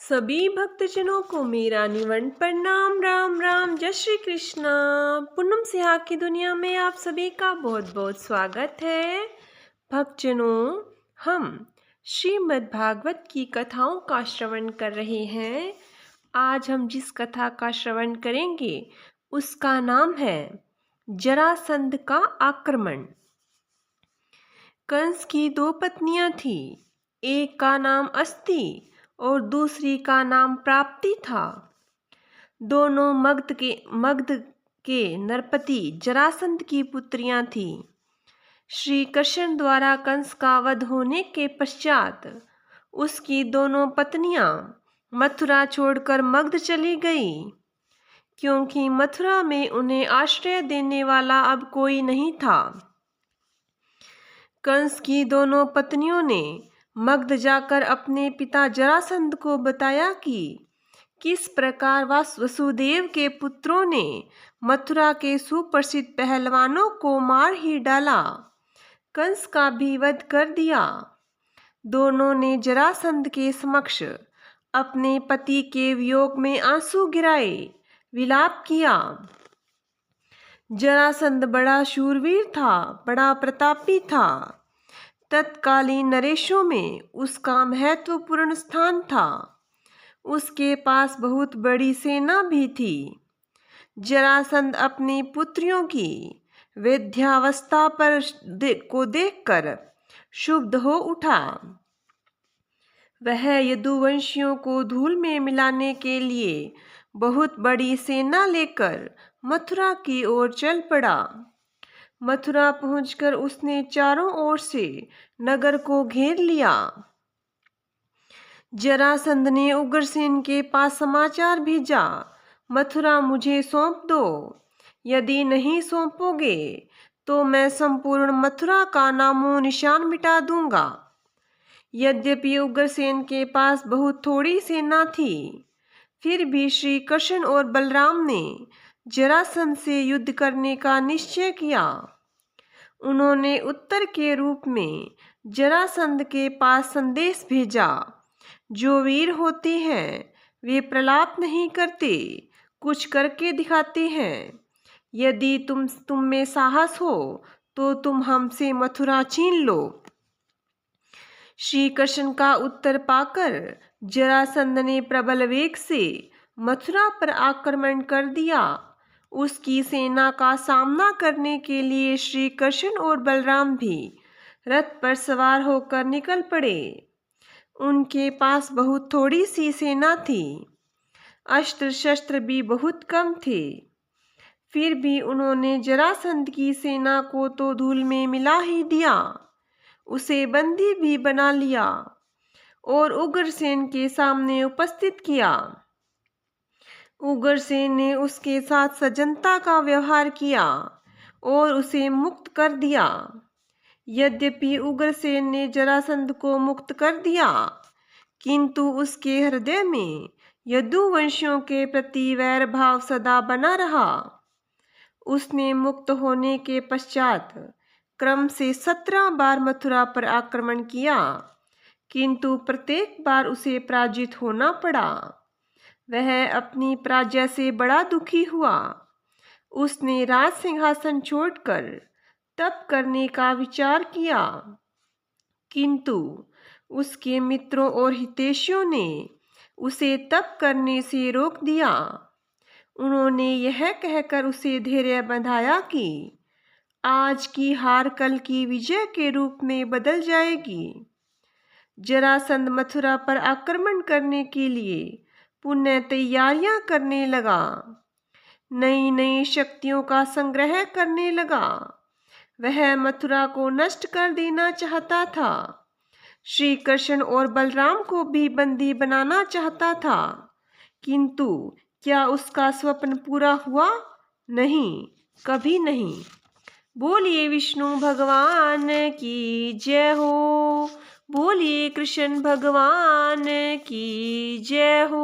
सभी भक्तजनों को मेरा निवन प्रणाम। राम राम, जय श्री कृष्णा। पूनम सिहा की दुनिया में आप सभी का बहुत बहुत स्वागत है। भक्तजनों, हम श्रीमद् भागवत की कथाओं का श्रवण कर रहे हैं। आज हम जिस कथा का श्रवण करेंगे उसका नाम है जरासंध का आक्रमण। कंस की दो पत्नियां थी। एक का नाम अस्ति और दूसरी का नाम प्राप्ति था। दोनों मगध के नरपति जरासंध की पुत्रियां थीं। श्री कृष्ण द्वारा कंस का वध होने के पश्चात उसकी दोनों पत्नियां मथुरा छोड़कर मगध चली गई, क्योंकि मथुरा में उन्हें आश्रय देने वाला अब कोई नहीं था। कंस की दोनों पत्नियों ने मगध जाकर अपने पिता जरासंध को बताया कि किस प्रकार वसुदेव के पुत्रों ने मथुरा के सुप्रसिद्ध पहलवानों को मार ही डाला, कंस का भी वध कर दिया। दोनों ने जरासंध के समक्ष अपने पति के वियोग में आंसू गिराए, विलाप किया। जरासंध बड़ा शूरवीर था, बड़ा प्रतापी था। तत्कालीन नरेशों में उसका महत्वपूर्ण स्थान था। उसके पास बहुत बड़ी सेना भी थी। जरासंध अपनी पुत्रियों की वृद्धावस्था को देखकर क्षुब्ध हो उठा। वह यदुवंशियों को धूल में मिलाने के लिए बहुत बड़ी सेना लेकर मथुरा की ओर चल पड़ा। मथुरा पहुंचकर उसने चारों ओर से नगर को घेर लिया। जरासंध ने उग्रसेन के पास समाचार भेजा, मथुरा मुझे सौंप दो। यदि नहीं सौंपोगे तो मैं संपूर्ण मथुरा का नामो निशान मिटा दूंगा। यद्यपि उग्रसेन के पास बहुत थोड़ी सेना थी, फिर भी श्री कृष्ण और बलराम ने जरासंध से युद्ध करने का निश्चय किया। उन्होंने उत्तर के रूप में जरासंध के पास संदेश भेजा। जो वीर होते हैं वे प्रलाप नहीं करते, कुछ करके दिखाते हैं। यदि तुम में साहस हो तो तुम हमसे मथुरा छीन लो। श्री कृष्ण का उत्तर पाकर जरासंध ने प्रबल वेग से मथुरा पर आक्रमण कर दिया। उसकी सेना का सामना करने के लिए श्री कृष्ण और बलराम भी रथ पर सवार होकर निकल पड़े। उनके पास बहुत थोड़ी सी सेना थी, अस्त्र शस्त्र भी बहुत कम थे। फिर भी उन्होंने जरासंध की सेना को तो धूल में मिला ही दिया, उसे बंदी भी बना लिया और उग्रसेन के सामने उपस्थित किया। उग्रसेन ने उसके साथ सज्जनता का व्यवहार किया और उसे मुक्त कर दिया। यद्यपि उग्रसेन ने जरासंध को मुक्त कर दिया, किंतु उसके हृदय में यदुवंशियों के प्रति वैर भाव सदा बना रहा। उसने मुक्त होने के पश्चात क्रम से 17 बार मथुरा पर आक्रमण किया, किंतु प्रत्येक बार उसे पराजित होना पड़ा। वह अपनी पराजय से बड़ा दुखी हुआ। उसने राज सिंहासन छोड़कर तप करने का विचार किया, किंतु उसके मित्रों और हितैषियों ने उसे तप करने से रोक दिया। उन्होंने यह कहकर उसे धैर्य बंधाया कि आज की हार कल की विजय के रूप में बदल जाएगी। जरासंध मथुरा पर आक्रमण करने के लिए पुनः तैयारियां करने लगा, नई नई शक्तियों का संग्रह करने लगा। वह मथुरा को नष्ट कर देना चाहता था। श्री कृष्ण और बलराम को भी बंदी बनाना चाहता था, किंतु क्या उसका स्वप्न पूरा हुआ? नहीं, कभी नहीं। बोलिए विष्णु भगवान की जय हो। बोलिए कृष्ण भगवान की जय हो।